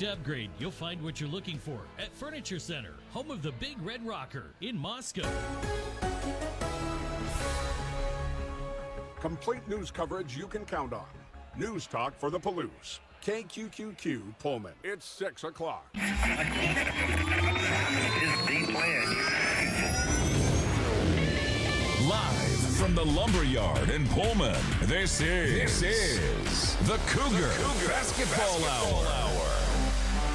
To upgrade, you'll find what you're looking for at Furniture Center, home of the Big Red Rocker in Moscow. Complete news coverage you can count on. News talk for the Palouse. KQQQ Pullman. It's 6 o'clock. Live from the Lumberyard in Pullman, this is the Cougar Basketball Hour.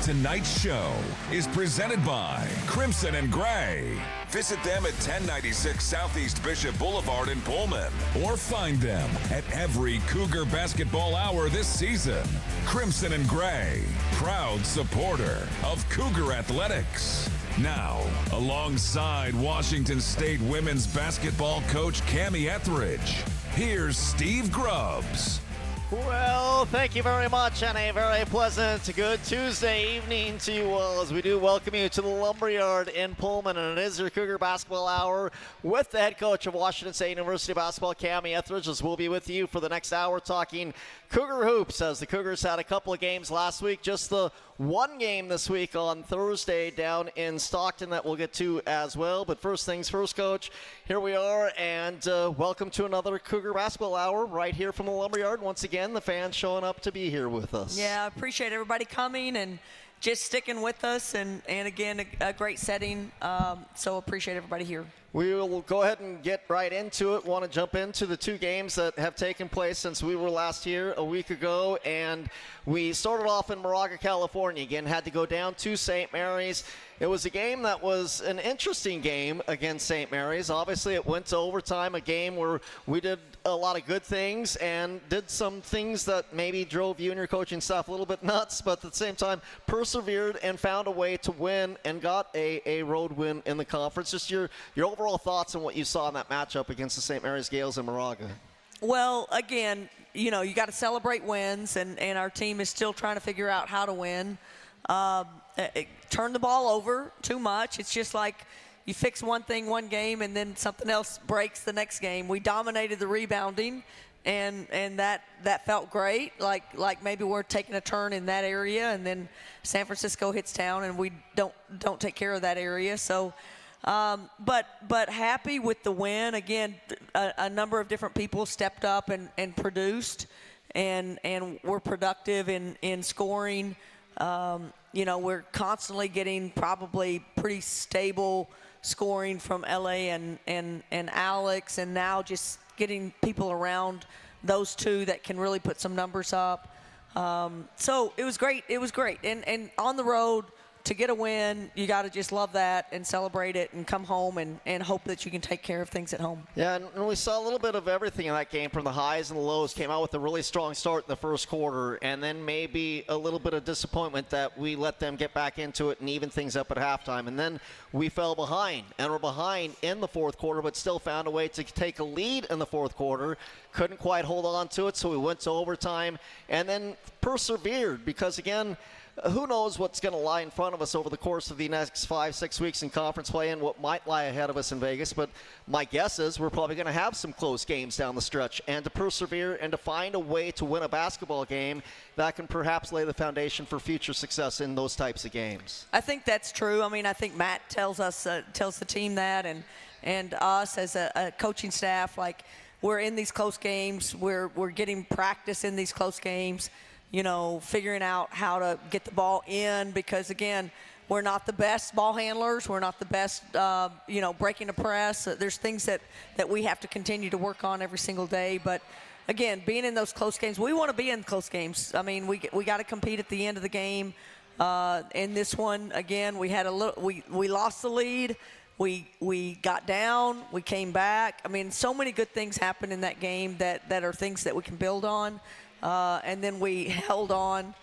Tonight's show is presented by Crimson and Gray. Visit them at 1096 Southeast Bishop Boulevard in Pullman, or find them at every Cougar Basketball Hour this season. Crimson and Gray, proud supporter of Cougar Athletics. Now, alongside Washington State women's basketball coach Kamie Ethridge, here's Steve Grubbs. Well, thank you very much, and a very pleasant good Tuesday evening to you all as we do welcome you to the Lumberyard in Pullman, and it is your Cougar Basketball Hour with the head coach of Washington State University basketball, Kamie Ethridge, as we'll be with you for the next hour talking Cougar hoops, as the Cougars had a couple of games last week, just the one game this week on Thursday down in Stockton that we'll get to as well. But first things first, Coach, here we are, and welcome to another Cougar Basketball Hour right here from the Lumberyard. Once again, the fans showing up to be here with us. Yeah, I appreciate everybody coming and just sticking with us, and again, a great setting, so appreciate everybody here. We will go ahead and get right into it. Want to jump into the two games that have taken place since we were last here a week ago, and we started off in Moraga, California. Again, had to go down to St. Mary's. It was a game that was an interesting game against St. Mary's. Obviously, it went to overtime, a game where we did a lot of good things and did some things that maybe drove you and your coaching staff a little bit nuts, but at the same time persevered and found a way to win and got a road win in the conference. Just your overall thoughts on what you saw in that matchup against the St. Mary's Gales in Moraga. Well, again, you know, you got to celebrate wins, and our team is still trying to figure out how to win. Turn the ball over too much. It's just like you fix one thing one game and then something else breaks the next game. We dominated the rebounding, and that felt great. Like maybe we're taking a turn in that area, and then San Francisco hits town and we don't take care of that area. So but happy with the win. Again, a number of different people stepped up and produced and were productive in scoring. You know, we're constantly getting probably pretty stable scoring from LA and Alex, and now just getting people around those two that can really put some numbers up. So it was great. It was great. And on the road, to get a win, you got to just love that and celebrate it and come home and hope that you can take care of things at home. Yeah, and we saw a little bit of everything in that game, from the highs and the lows. Came out with a really strong start in the first quarter, and then maybe a little bit of disappointment that we let them get back into it and even things up at halftime. And then we fell behind, and we're behind in the fourth quarter, but still found a way to take a lead in the fourth quarter. Couldn't quite hold on to it, so we went to overtime and then persevered because, again, who knows what's going to lie in front of us over the course of the next 5-6 weeks in conference play and what might lie ahead of us in Vegas. But my guess is we're probably going to have some close games down the stretch, and to persevere and to find a way to win a basketball game that can perhaps lay the foundation for future success in those types of games. I think that's true. I mean, I think Matt tells the team that, and us as a coaching staff, like, we're in these close games. We're getting practice in these close games. You know, figuring out how to get the ball in, because, again, we're not the best ball handlers. We're not the best, breaking the press. There's things that we have to continue to work on every single day. But, again, being in those close games, we want to be in close games. I mean, we got to compete at the end of the game. In this one, again, we had we lost the lead. We got down. We came back. I mean, so many good things happened in that game that are things that we can build on. And then we held on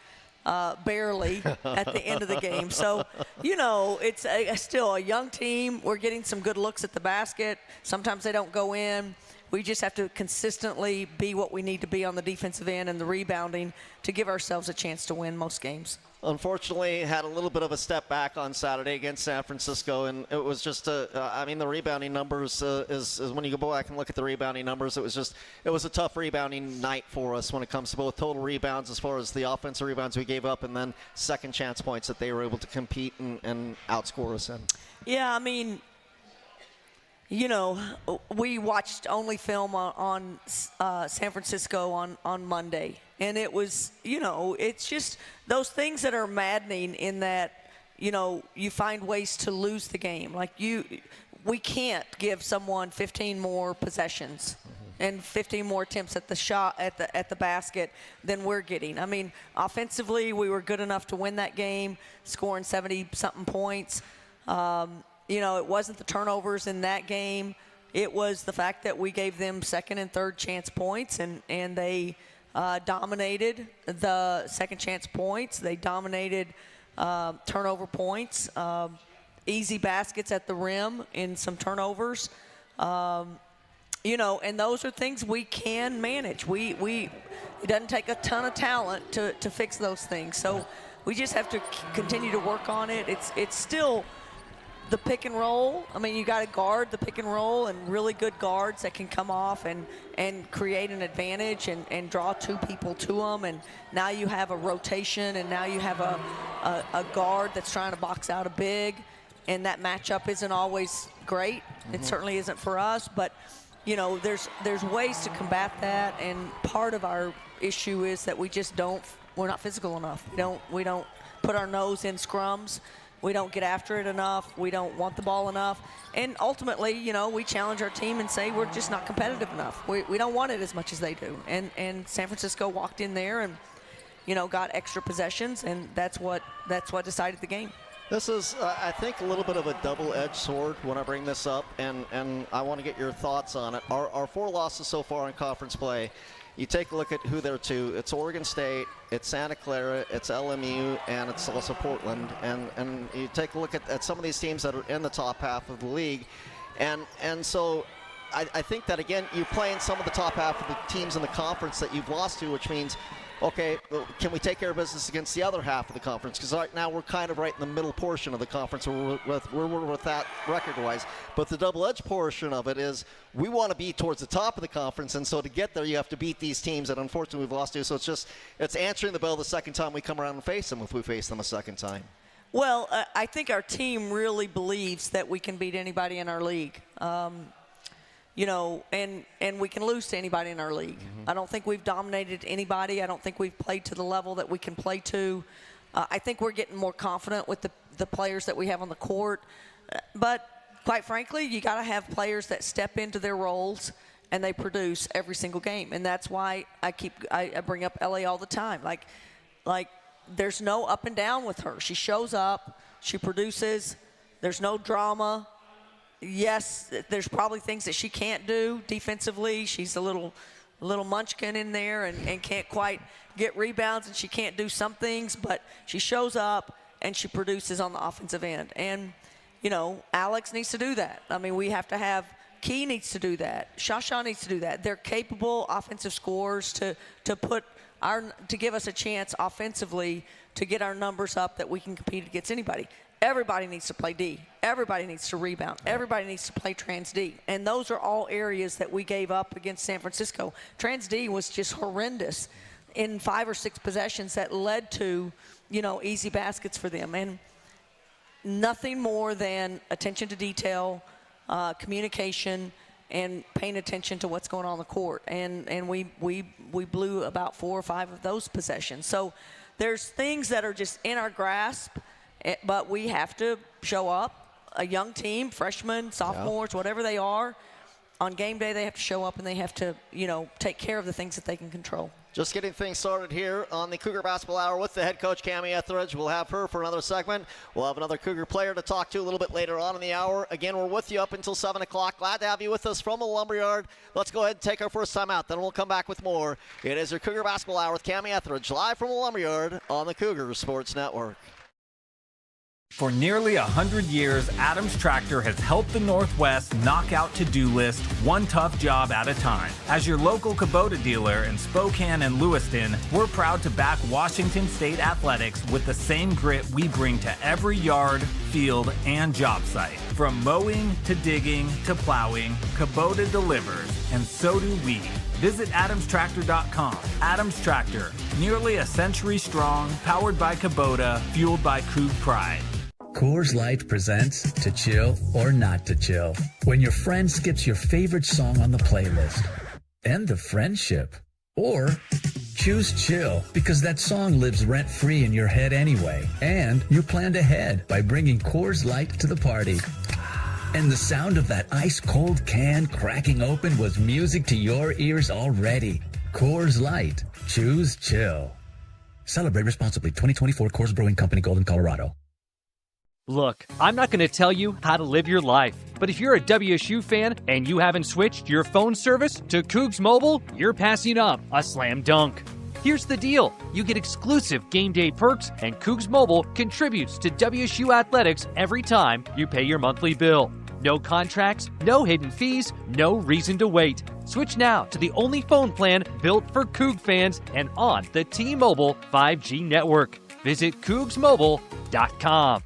barely at the end of the game. So, you know, it's still a young team. We're getting some good looks at the basket. Sometimes they don't go in. We just have to consistently be what we need to be on the defensive end and the rebounding to give ourselves a chance to win most games. unfortunately had a little bit of a step back on Saturday against San Francisco, and it was just the rebounding numbers is when you go back and look at the rebounding numbers, it was a tough rebounding night for us when it comes to both total rebounds as far as the offensive rebounds we gave up and then second chance points that they were able to compete and outscore us in. Yeah, I mean, we watched only film on San Francisco on Monday. And it was, it's just those things that are maddening in that, you find ways to lose the game. Like we can't give someone 15 more possessions and 15 more attempts at the shot at the basket than we're getting. I mean, offensively, we were good enough to win that game, scoring 70-something points. It wasn't the turnovers in that game. It was the fact that we gave them second and third chance points, and they dominated the second chance points. They dominated turnover points, easy baskets at the rim in some turnovers. And those are things we can manage. It doesn't take a ton of talent to fix those things. So we just have to continue to work on it. It's still the pick and roll. I mean, you got to guard the pick and roll, and really good guards that can come off and create an advantage and draw two people to them. And now you have a rotation, and now you have a guard that's trying to box out a big, and that matchup isn't always great. It certainly isn't for us, but there's ways to combat that. And part of our issue is that we're not physical enough. We don't put our nose in scrums. We don't get after it enough. We don't want the ball enough. And ultimately, we challenge our team and say we're just not competitive enough. We don't want it as much as they do. And San Francisco walked in there and, got extra possessions, and that's what decided the game. This is, I think, a little bit of a double-edged sword when I bring this up, and I want to get your thoughts on it. Our 4 losses so far in conference play, you take a look at who they're to. It's Oregon State, it's Santa Clara, it's LMU, and it's also Portland. And you take a look at some of these teams that are in the top half of the league. And so I think that, again, you're playing some of the top half of the teams in the conference that you've lost to, which means, okay, can we take care of business against the other half of the conference? Because right now we're kind of right in the middle portion of the conference where we're with that record-wise. But the double-edged portion of it is we want to be towards the top of the conference, and so to get there you have to beat these teams that unfortunately we've lost to. So it's answering the bell the second time we come around and face them if we face them a second time. Well, I think our team really believes that we can beat anybody in our league. And we can lose to anybody in our league. I don't think we've dominated anybody. I don't think we've played to the level that we can play to. I think we're getting more confident with the players that we have on the court. But quite frankly, you got to have players that step into their roles and they produce every single game. And that's why I bring up Ellie all the time. Like there's no up and down with her. She shows up, she produces. There's no drama. Yes, there's probably things that she can't do defensively. She's a little munchkin in there and can't quite get rebounds, and she can't do some things, but she shows up and she produces on the offensive end. And, Alex needs to do that. I mean, we have to have – Key needs to do that. Shasha needs to do that. They're capable offensive scorers to give us a chance offensively to get our numbers up that we can compete against anybody. Everybody needs to play D. Everybody needs to rebound. Everybody needs to play trans D. And those are all areas that we gave up against San Francisco. Trans D was just horrendous in 5 or 6 possessions that led to, easy baskets for them. And nothing more than attention to detail, communication, and paying attention to what's going on the court. And we blew about 4 or 5 of those possessions. So there's things that are just in our grasp, but we have to show up. A young team, freshmen, sophomores, whatever they are, on game day they have to show up and they have to, take care of the things that they can control. Just getting things started here on the Cougar Basketball Hour with the head coach, Kamie Ethridge. We'll have her for another segment. We'll have another Cougar player to talk to a little bit later on in the hour. Again, we're with you up until 7 o'clock. Glad to have you with us from the Lumberyard. Let's go ahead and take our first time out. Then we'll come back with more. It is your Cougar Basketball Hour with Kamie Ethridge, live from the Lumberyard on the Cougar Sports Network. For nearly 100 years, Adams Tractor has helped the Northwest knock out to-do lists one tough job at a time. As your local Kubota dealer in Spokane and Lewiston, we're proud to back Washington State athletics with the same grit we bring to every yard, field, and job site. From mowing to digging to plowing, Kubota delivers, and so do we. Visit AdamsTractor.com. Adams Tractor, nearly a century strong, powered by Kubota, fueled by Coug pride. Coors Light presents To Chill or Not to Chill. When your friend skips your favorite song on the playlist. End the friendship. Or choose chill because that song lives rent-free in your head anyway. And you planned ahead by bringing Coors Light to the party. And the sound of that ice-cold can cracking open was music to your ears already. Coors Light. Choose chill. Celebrate responsibly. 2024 Coors Brewing Company, Golden, Colorado. Look, I'm not going to tell you how to live your life, but if you're a WSU fan and you haven't switched your phone service to Cougs Mobile, you're passing up a slam dunk. Here's the deal. You get exclusive game day perks, and Cougs Mobile contributes to WSU athletics every time you pay your monthly bill. No contracts, no hidden fees, no reason to wait. Switch now to the only phone plan built for Coug fans and on the T-Mobile 5G network. Visit CougsMobile.com.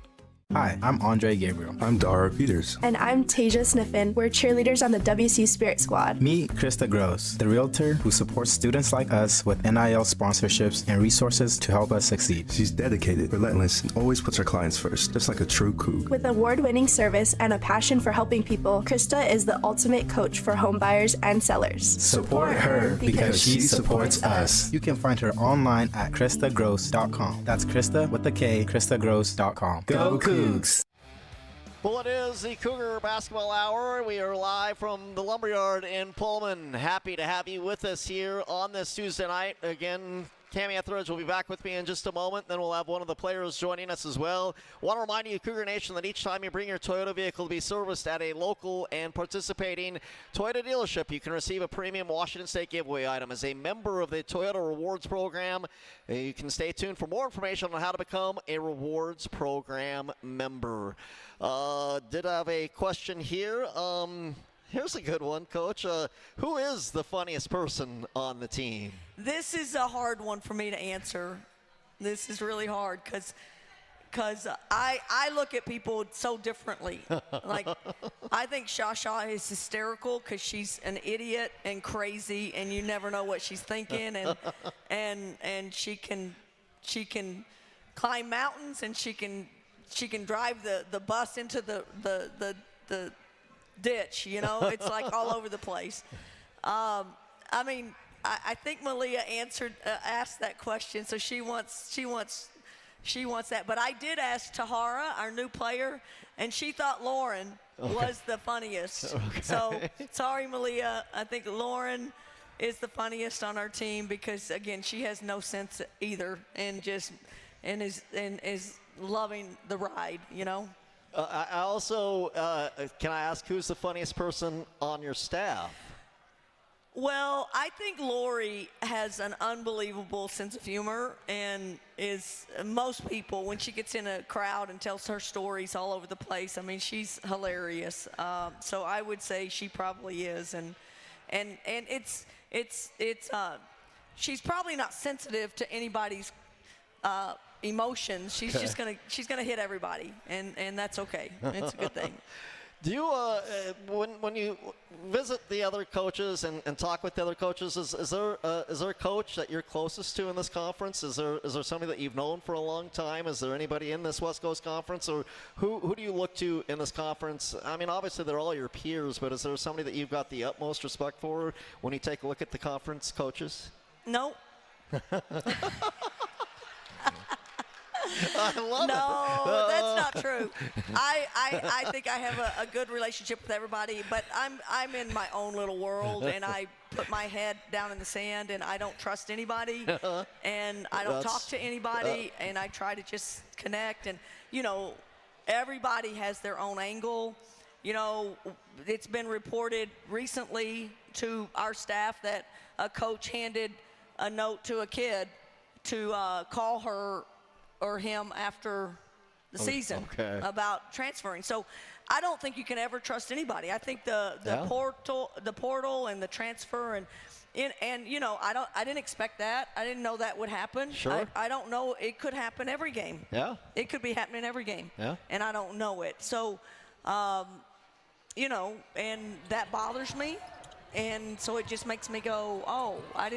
Hi, I'm Andre Gabriel. I'm Dara Peters. And I'm Tasia Sniffen. We're cheerleaders on the WSU Spirit Squad. Meet Krista Gross, the realtor who supports students like us with NIL sponsorships and resources to help us succeed. She's dedicated, relentless, and always puts her clients first, just like a true Coug. With award-winning service and a passion for helping people, Krista is the ultimate coach for home buyers and sellers. Support her because she supports us. You can find her online at KristaGross.com. That's Krista with a K, KristaGross.com. Go Coug! Well, it is the Cougar Basketball Hour. We are live from the Lumberyard in Pullman. Happy to have you with us here on this Tuesday night. Again, Kamie Ethridge will be back with me in just a moment. Then we'll have one of the players joining us as well. Want to remind you, Cougar Nation, that each time you bring your Toyota vehicle to be serviced at a local and participating Toyota dealership, you can receive a premium Washington State giveaway item. As a member of the Toyota Rewards Program, you can stay tuned for more information on how to become a Rewards Program member. Did have a question here. Here's a good one, Coach. Who is the funniest person on the team? This is a hard one for me to answer. This is really hard because I look at people so differently. Like, I think Shasha is hysterical because she's an idiot and crazy, and you never know what she's thinking, and she can climb mountains, and she can drive the bus into the ditch, you know. It's like all over the place. I mean, I think Malia asked that question, so she wants that. But I did ask Tahara, our new player, and she thought Lauren was the funniest. Okay. So sorry, Malia. I think Lauren is the funniest on our team because, again, she has no sense either, and is loving the ride, you know. I also, can I ask who's the funniest person on your staff? Well, I think Lori has an unbelievable sense of humor and is most people, when she gets in a crowd and tells her stories all over the place, I mean, she's hilarious. So I would say she probably is. And she's probably not sensitive to anybody's emotions. She's just gonna hit everybody, and that's okay. It's a good thing. Do you when you visit the other coaches and talk with the other coaches, is there a coach that you're closest to in this conference? Is there somebody that you've known for a long time? Is there anybody in this West Coast Conference, or who do you look to in this conference? I mean, obviously they're all your peers, but is there somebody that you've got the utmost respect for when you take a look at the conference coaches? No. I love it. No, that's not true. I think I have a good relationship with everybody, but I'm in my own little world, and I put my head down in the sand, and I don't trust anybody, and I don't talk to anybody, and I try to just connect. And, you know, everybody has their own angle. You know, it's been reported recently to our staff that a coach handed a note to a kid to call her or him after the season about transferring. So I don't think you can ever trust anybody. I think the portal and the transfer and you know, I didn't expect that. I didn't know that would happen. Sure. I don't know. It could happen every game. Yeah. It could be happening every game. Yeah. And I don't know it. So, you know, and that bothers me. And so it just makes me go, oh, I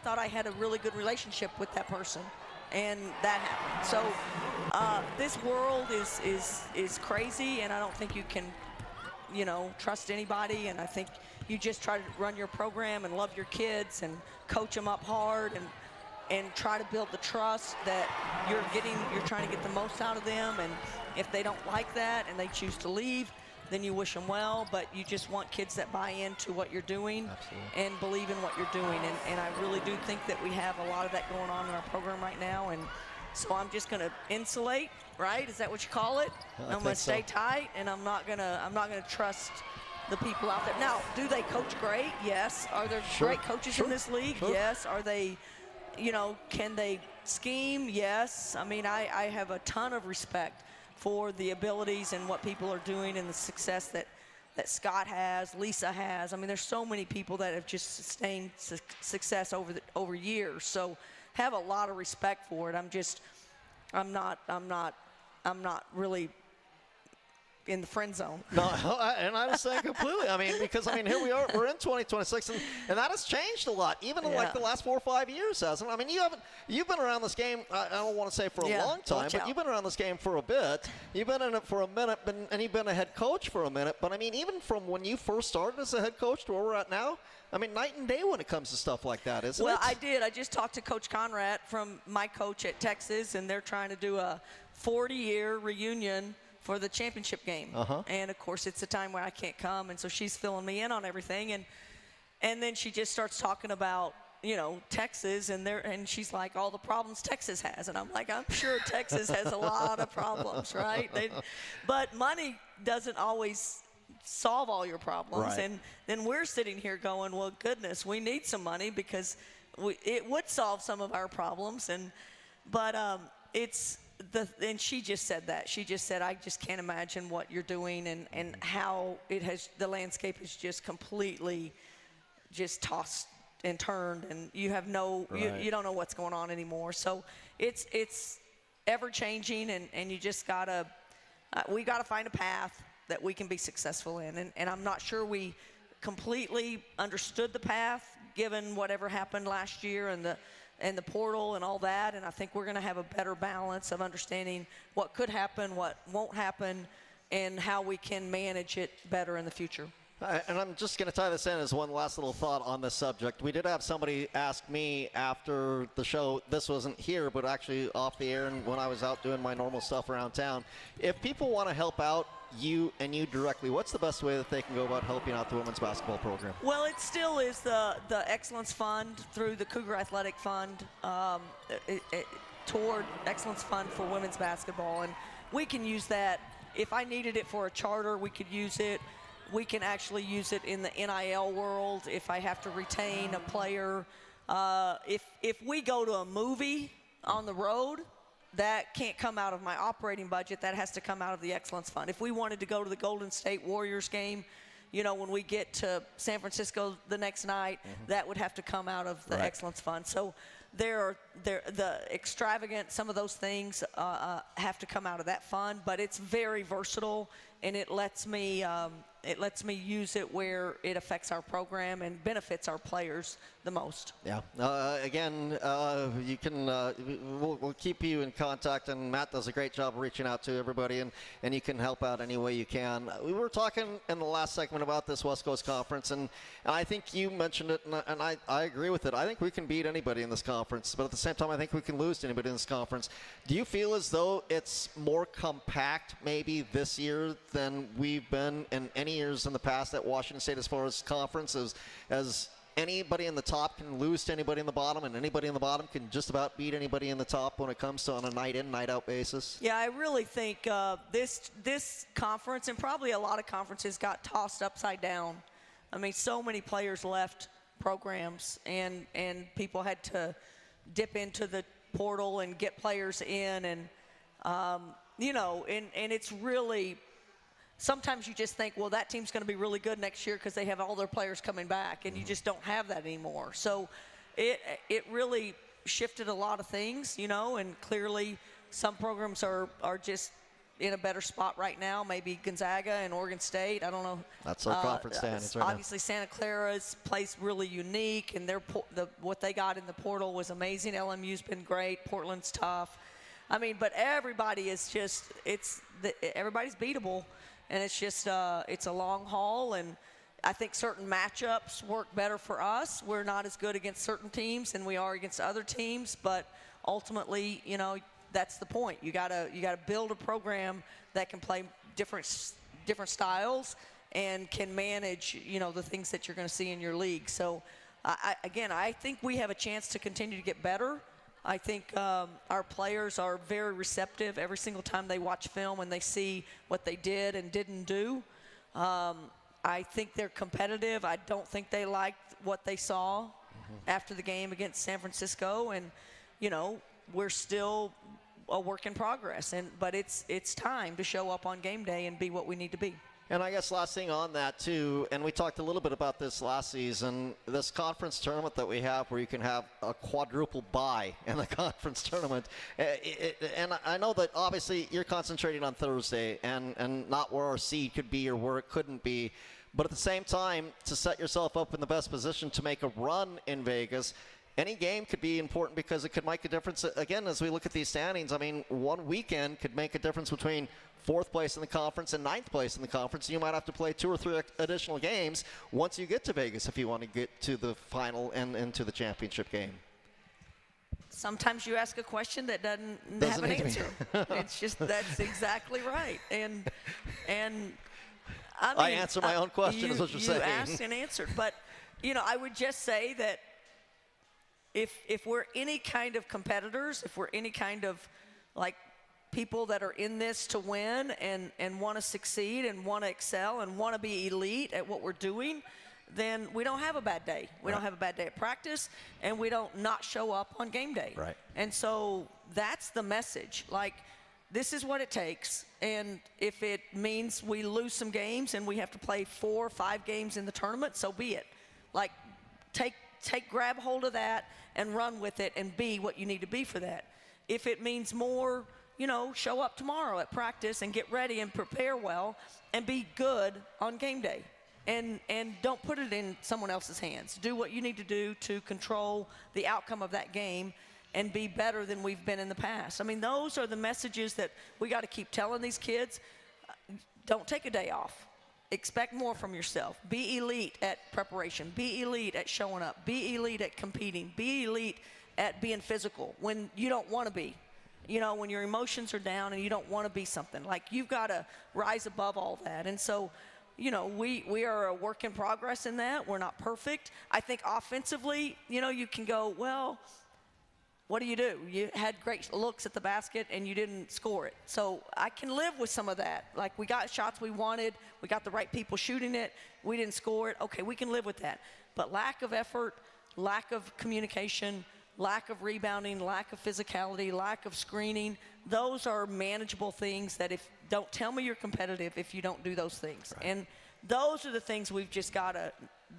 thought I had a really good relationship with that person. And that happened. So this world is crazy, and I don't think you can, you know, trust anybody. And I think you just try to run your program and love your kids and coach them up hard and try to build the trust that you're trying to get the most out of them. And if they don't like that and they choose to leave, then you wish them well, but you just want kids that buy into what you're doing and believe in what you're doing. And I really do think that we have a lot of that going on in our program right now. And so I'm just going to insulate, right? Is that what you call it? I'm going to stay tight, and I'm not going to trust the people out there. Now, do they coach great? Yes. Are there great coaches in this league? Yes. Are they, you know, can they scheme? Yes. I mean, I have a ton of respect for the abilities and what people are doing and the success that Scott has, Lisa has. I mean, there's so many people that have just sustained success over years. So have a lot of respect for it. I'm not really in the friend zone. No, and I was saying completely. I mean, because, I mean, here we are, we're in 2026, and that has changed a lot, even in like the last 4 or 5 years, hasn't it? I mean, you've been around this game, I don't want to say for a long time, but you've been around this game for a bit. You've been in it for a minute, and you've been a head coach for a minute. But, I mean, even from when you first started as a head coach to where we're at now, I mean, night and day when it comes to stuff like that, isn't it? Well, I did. I just talked to Coach Conrad from my coach at Texas, and they're trying to do a 40-year reunion for the championship game. And of course it's a time where I can't come, and so she's filling me in on everything, and then she just starts talking about, you know, Texas, and she's like, all the problems Texas has, and I'm like, I'm sure Texas has a lot of problems, right? But money doesn't always solve all your problems. And then we're sitting here going, well, goodness, we need some money because it would solve some of our problems. But and she just said that. She just said, I just can't imagine what you're doing and how the landscape has just completely just tossed and turned, and you have you don't know what's going on anymore. So it's ever changing, and you just we gotta find a path that we can be successful in. And I'm not sure we completely understood the path given whatever happened last year and the portal and all that, and I think we're going to have a better balance of understanding what could happen, what won't happen, and how we can manage it better in the future. And I'm just going to tie this in as one last little thought on this subject. We did have somebody ask me after the show, this wasn't here, but actually off the air and when I was out doing my normal stuff around town, if people want to help out you directly, what's the best way that they can go about helping out the women's basketball program? Well, it still is the Excellence Fund through the Cougar Athletic Fund toward Excellence Fund for women's basketball, and we can use that. If I needed it for a charter, we could use it. We can actually use it in the NIL world if I have to retain a player. If we go to a movie on the road, that can't come out of my operating budget. That has to come out of the Excellence Fund. If we wanted to go to the Golden State Warriors game, you know, when we get to San Francisco the next night, that would have to come out of the Excellence Fund. So the extravagant, some of those things have to come out of that fund, but it's very versatile, and it lets me use it where it affects our program and benefits our players the most. Yeah. Again, you can. We'll keep you in contact, and Matt does a great job of reaching out to everybody, and you can help out any way you can. We were talking in the last segment about this West Coast Conference, and I think you mentioned it, and I agree with it. I think we can beat anybody in this conference, but at the same time, I think we can lose to anybody in this conference. Do you feel as though it's more compact maybe this year than we've been in any years in the past at Washington State as far as conferences, as anybody in the top can lose to anybody in the bottom, and anybody in the bottom can just about beat anybody in the top when it comes to on a night in, night out basis? Yeah, I really think this conference, and probably a lot of conferences, got tossed upside down. I mean, so many players left programs, and people had to dip into the portal and get players in, and and it's really, sometimes you just think, well, that team's going to be really good next year because they have all their players coming back, and you just don't have that anymore. So it really shifted a lot of things, and clearly some programs are just in a better spot right now. Maybe Gonzaga and Oregon State. I don't know. That's our conference standings right now. Obviously, Santa Clara's plays really unique, and what they got in the portal was amazing. LMU's been great. Portland's tough. I mean, but everybody is just everybody's beatable, and it's just it's a long haul. And I think certain matchups work better for us. We're not as good against certain teams than we are against other teams, but ultimately, that's the point. You gotta build a program that can play different styles and can manage the things that you're going to see in your league. So I think we have a chance to continue to get better. I think our players are very receptive every single time they watch film and they see what they did and didn't do. I think they're competitive. I don't think they liked what they saw after the game against San Francisco, and we're still a work in progress, but it's time to show up on game day and be what we need to be. And I guess last thing on that too, and we talked a little bit about this last season, this conference tournament that we have where you can have a quadruple bye in the conference tournament. And I know that obviously you're concentrating on Thursday and not where our seed could be or where it couldn't be. But at the same time, to set yourself up in the best position to make a run in Vegas, any game could be important because it could make a difference. Again, as we look at these standings, I mean, one weekend could make a difference between 4th place in the conference and 9th place in the conference. You might have to play 2 or 3 additional games once you get to Vegas if you want to get to the final and into the championship game. Sometimes you ask a question that doesn't have an answer. It's just, that's exactly right. And I mean, I answer my own question is what you're saying. You asked and answered. But, I would just say that if we're any kind of competitors, if we're any kind of people that are in this to win and want to succeed and want to excel and want to be elite at what we're doing, then we don't have a bad day. We don't have a bad day at practice, and we don't not show up on game day. Right. And so that's the message. This is what it takes, and if it means we lose some games and we have to play 4 or 5 games in the tournament, so be it. Grab hold of that and run with it and be what you need to be for that. If it means more, show up tomorrow at practice and get ready and prepare well and be good on game day. And don't put it in someone else's hands. Do what you need to do to control the outcome of that game and be better than we've been in the past. I mean, those are the messages that we got to keep telling these kids. Don't take a day off. Expect more from yourself. Be elite at preparation. Be elite at showing up. Be elite at competing. Be elite at being physical when you don't want to be. When your emotions are down and you don't want to be something. You've got to rise above all that. And so, we are a work in progress in that. We're not perfect. I think offensively, you can go, well, what do? You had great looks at the basket and you didn't score it. So I can live with some of that. We got shots we wanted. We got the right people shooting it. We didn't score it. Okay, we can live with that. But lack of effort, lack of communication, lack of rebounding, lack of physicality, lack of screening, those are manageable things that don't tell me you're competitive if you don't do those things. Right. And those are the things we've just got to,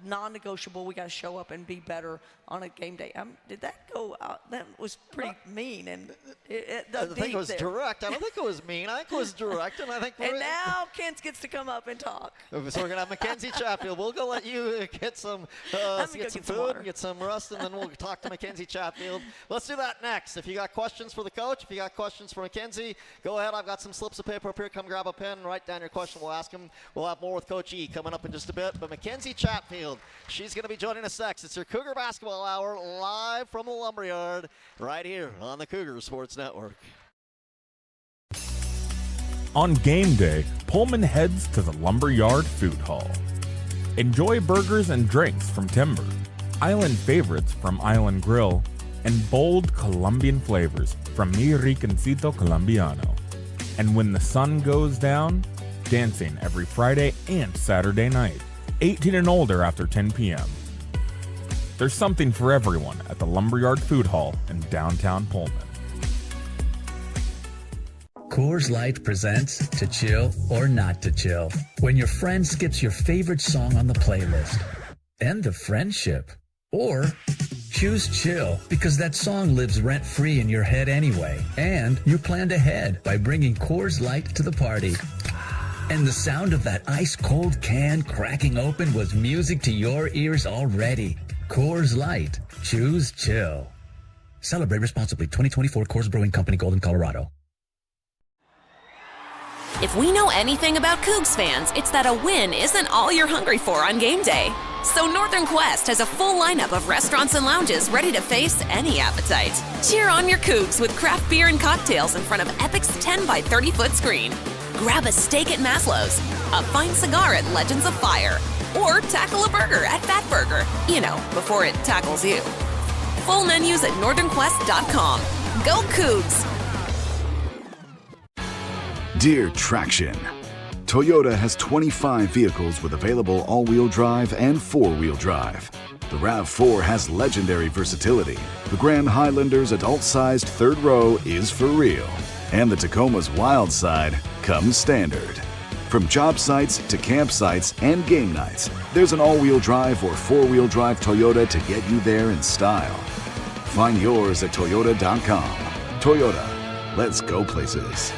non-negotiable, we got to show up and be better on a game day. Did that go out? That was pretty mean. And I think it was direct. I don't think it was mean. I think it was direct. And I think and now Kent gets to come up and talk. So we're going to have Mackenzie Chatfield. We'll go let you get some food, get some rest, and then we'll talk to Mackenzie Chatfield. Let's do that next. If you got questions for the coach, if you got questions for Mackenzie, go ahead. I've got some slips of paper up here. Come grab a pen, write down your question. We'll ask him. We'll have more with Coach E coming up in just a bit. But Mackenzie Chatfield, she's going to be joining us next. It's your Cougar Basketball Hour live from the Lumberyard right here on the Cougar Sports Network. On game day, Pullman heads to the Lumberyard Food Hall. Enjoy burgers and drinks from Timber, island favorites from Island Grill, and bold Colombian flavors from Mi Rinconcito Colombiano. And when the sun goes down, dancing every Friday and Saturday night. 18 and older after 10 p.m. There's something for everyone at the Lumberyard Food Hall in downtown Pullman. Coors Light presents To Chill or Not to Chill. When your friend skips your favorite song on the playlist. End the friendship. Or choose chill because that song lives rent-free in your head anyway. And you planned ahead by bringing Coors Light to the party. And the sound of that ice-cold can cracking open was music to your ears already. Coors Light. Choose chill. Celebrate responsibly. 2024 Coors Brewing Company, Golden, Colorado. If we know anything about Cougs fans, it's that a win isn't all you're hungry for on game day. So Northern Quest has a full lineup of restaurants and lounges ready to face any appetite. Cheer on your Cougs with craft beer and cocktails in front of Epic's 10 by 30 foot screen. Grab a steak at Maslow's, a fine cigar at Legends of Fire, or tackle a burger at Fat Burger, you know, before it tackles you. Full menus at northernquest.com. Go Cougs! Dear Traction, Toyota has 25 vehicles with available all-wheel drive and four-wheel drive. The RAV4 has legendary versatility. The Grand Highlander's adult-sized third row is for real. And the Tacoma's wild side comes standard. From job sites to campsites and game nights, there's an all-wheel drive or four-wheel drive Toyota to get you there in style. Find yours at Toyota.com. Toyota, let's go places.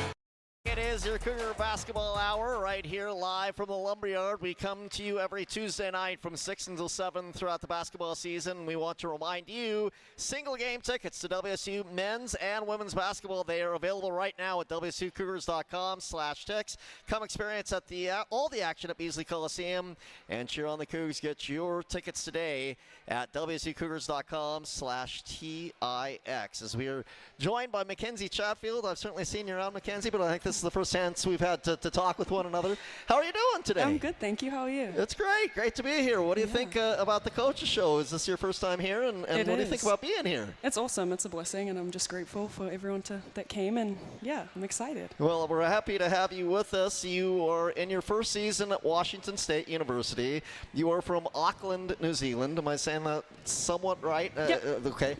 It is your Cougar Basketball Hour right here live from the Lumberyard. We come to you every Tuesday night from 6 until 7 throughout the basketball season. We want to remind you, single game tickets to WSU men's and women's basketball. They are available right now at WSUCougars.com/ticks. Come experience at all the action at Beasley Coliseum and cheer on the Cougs. Get your tickets today at WSUCougars.com/TIX. As we are joined by Mackenzie Chatfield. I've certainly seen you around, Mackenzie, but I think this is the first chance we've had to talk with one another. How are you doing today? I'm good, thank you. How are you? It's great. Great to be here. What do you think about the coaches show? Is this your first time here? And what do you think about being here? It's awesome. It's a blessing, and I'm just grateful for everyone that came. And, yeah, I'm excited. Well, we're happy to have you with us. You are in your first season at Washington State University. You are from Auckland, New Zealand. Am I saying that somewhat right? Yep. Okay.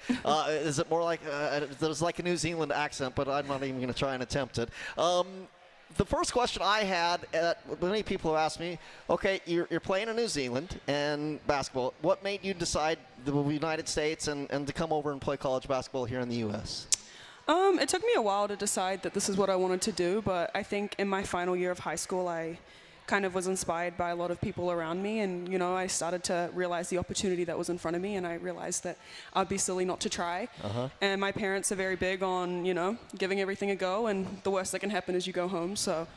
Is it more like there's like a New Zealand accent, but I'm not even going to try and attempt it. The first question I had, many people have asked me, okay, you're playing in New Zealand and basketball. What made you decide the United States and to come over and play college basketball here in the U.S.? It took me a while to decide that this is what I wanted to do, but I think in my final year of high school, I kind of was inspired by a lot of people around me, and I started to realize the opportunity that was in front of me, and I realized that I'd be silly not to try. And my parents are very big on giving everything a go, and the worst that can happen is you go home. So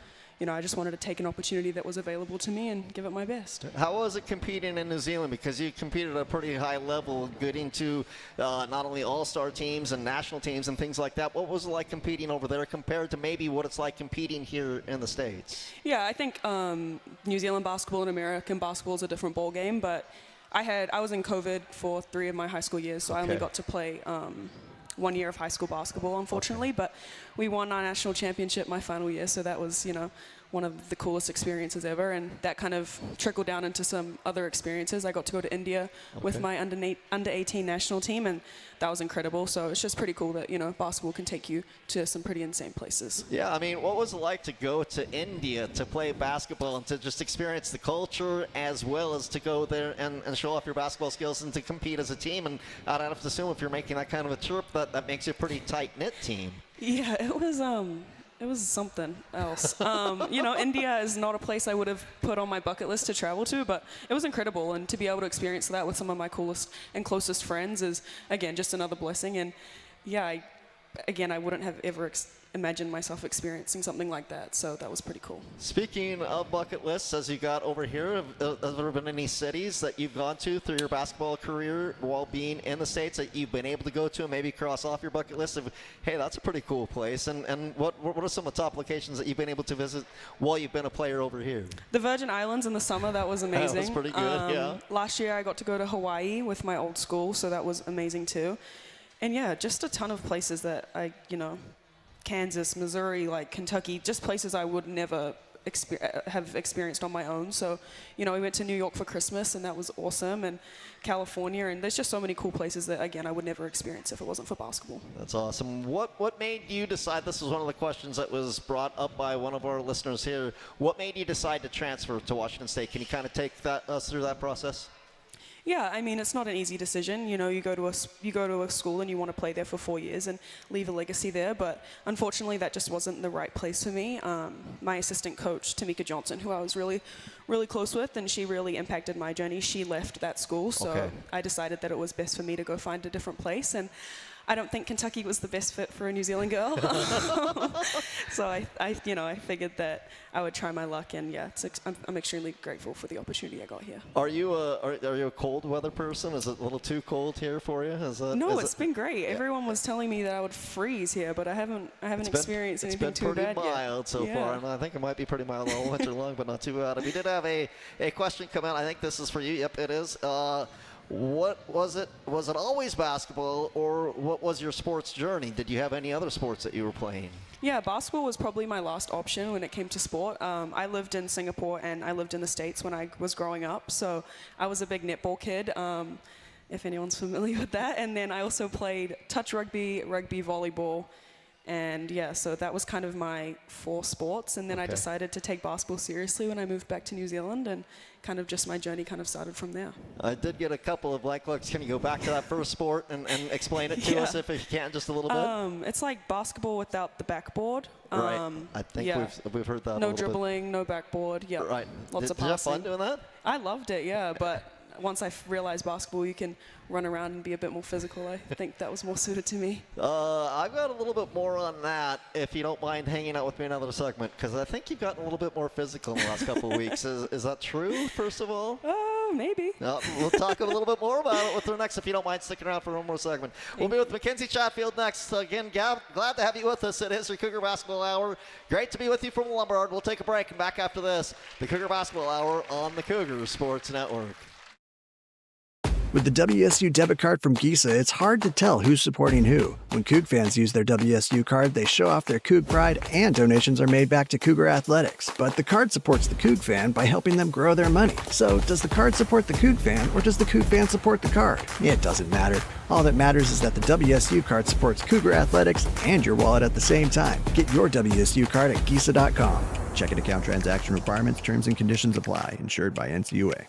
I just wanted to take an opportunity that was available to me and give it my best. How was it competing in New Zealand? Because you competed at a pretty high level, getting to not only all-star teams and national teams and things like that. What was it like competing over there compared to maybe what it's like competing here in the States? Yeah, I think New Zealand basketball and American basketball is a different ball game, but I was in COVID for 3 of my high school years, so I only got to play 1 year of high school basketball, unfortunately, but we won our national championship my final year, so that was, one of the coolest experiences ever, and that kind of trickled down into some other experiences. I got to go to India with my under 18 national team, and that was incredible. So it's just pretty cool that basketball can take you to some pretty insane places. Yeah, I mean, what was it like to go to India to play basketball and to just experience the culture as well as to go there and show off your basketball skills and to compete as a team? And I'd have to assume if you're making that kind of a trip, that makes you a pretty tight-knit team. Yeah, it was something else. India is not a place I would have put on my bucket list to travel to, but it was incredible. And to be able to experience that with some of my coolest and closest friends is, again, just another blessing. And yeah, I wouldn't have ever imagined myself experiencing something like that. So that was pretty cool. Speaking of bucket lists, as you got over here, have there been any cities that you've gone to through your basketball career while being in the States that you've been able to go to and maybe cross off your bucket list of, hey, that's a pretty cool place? And what are some of the top locations that you've been able to visit while you've been a player over here? The Virgin Islands in the summer, that was amazing. That was pretty good, yeah. Last year I got to go to Hawaii with my old school, so that was amazing too. And yeah, just a ton of places that Kansas, Missouri, like Kentucky, just places I would never have experienced on my own. So, we went to New York for Christmas, and that was awesome, and California, and there's just so many cool places that, again, I would never experience if it wasn't for basketball. That's awesome. What made you decide, this was one of the questions that was brought up by one of our listeners here, what made you decide to transfer to Washington State? Can you kind of take us through that process? Yeah, I mean, it's not an easy decision. You go to a school and you want to play there for 4 years and leave a legacy there, but unfortunately that just wasn't the right place for me. My assistant coach, Tamika Johnson, who I was really, really close with, and she really impacted my journey, she left that school, so I decided that it was best for me to go find a different place, and I don't think Kentucky was the best fit for a New Zealand girl. So I figured that I would try my luck, and I'm extremely grateful for the opportunity I got here. Are you a cold weather person? Is it a little too cold here for you? No, it's been great. Yeah. Everyone was telling me that I would freeze here, but I haven't experienced anything too bad yet. It's been pretty mild so far, and I think it might be pretty mild all winter long, but not too bad. We did have a question come out. I think this is for you. Yep, it is. What was it? Was it always basketball, or what was your sports journey? Did you have any other sports that you were playing? Yeah, basketball was probably my last option when it came to sport. I lived in Singapore and I lived in the States when I was growing up, so I was a big netball kid, if anyone's familiar with that. And then I also played touch rugby, volleyball, and so that was kind of my 4 sports. And then I decided to take basketball seriously when I moved back to New Zealand, and kind of just my journey kind of started from there. I did get a couple of blank looks. Can you go back to that first sport and explain it to us if you can, just a little bit? It's like basketball without the backboard. Right. I think we've heard that. No dribbling, no backboard. Yeah. Right. Lots of passing. Did you have fun doing that? I loved it. Yeah, but once I realized basketball, you can run around and be a bit more physical. I think that was more suited to me. I've got a little bit more on that, if you don't mind hanging out with me another segment, because I think you've gotten a little bit more physical in the last couple of weeks. Is that true, first of all? Maybe. We'll talk a little bit more about it with her next, if you don't mind sticking around for one more segment. We'll be with Mackenzie Chatfield next. Again, glad to have you with us. It is your Cougar Basketball Hour. Great to be with you from Lumberyard. We'll take a break, and back after this, the Cougar Basketball Hour on the Cougar Sports Network. With the WSU debit card from Gisa, it's hard to tell who's supporting who. When Coug fans use their WSU card, they show off their Coug pride, and donations are made back to Cougar Athletics. But the card supports the Coug fan by helping them grow their money. So does the card support the Coug fan, or does the Coug fan support the card? It doesn't matter. All that matters is that the WSU card supports Cougar Athletics and your wallet at the same time. Get your WSU card at Gisa.com. Checking account transaction requirements, terms and conditions apply. Insured by NCUA.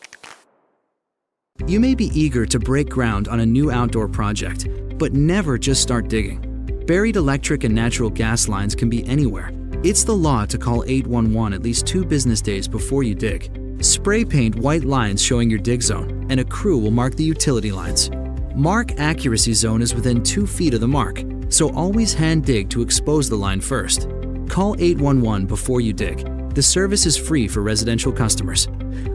You may be eager to break ground on a new outdoor project, but never just start digging. Buried electric and natural gas lines can be anywhere. It's the law to call 811 at least 2 business days before you dig. Spray paint white lines showing your dig zone, and a crew will mark the utility lines. Mark accuracy zone is within 2 feet of the mark, so always hand dig to expose the line first. Call 811 before you dig. The service is free for residential customers.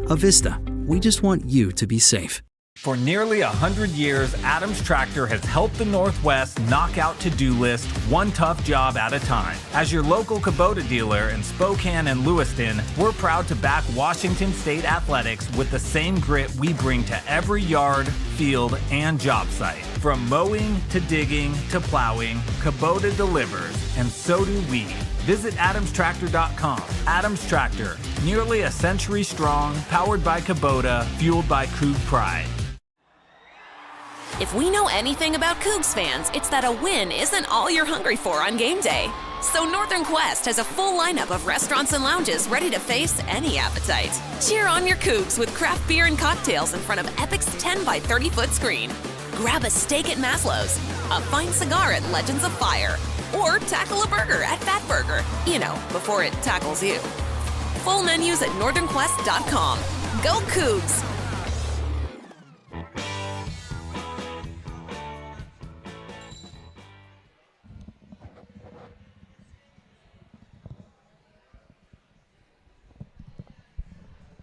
Avista. We just want you to be safe. For nearly 100 years, Adams Tractor has helped the Northwest knock out to-do list one tough job at a time. As your local Kubota dealer in Spokane and Lewiston, we're proud to back Washington State athletics with the same grit we bring to every yard, field, and job site. From mowing to digging to plowing, Kubota delivers, and so do we. Visit adamstractor.com. Adams Tractor, nearly a century strong, powered by Kubota, fueled by Coug pride. If we know anything about Cougs fans, it's that a win isn't all you're hungry for on game day. So Northern Quest has a full lineup of restaurants and lounges ready to face any appetite. Cheer on your Cougs with craft beer and cocktails in front of Epic's 10 by 30-foot screen. Grab a steak at Maslow's, a fine cigar at Legends of Fire, or tackle a burger at Fat Burger, before it tackles you. Full menus at northernquest.com. Go Cougs!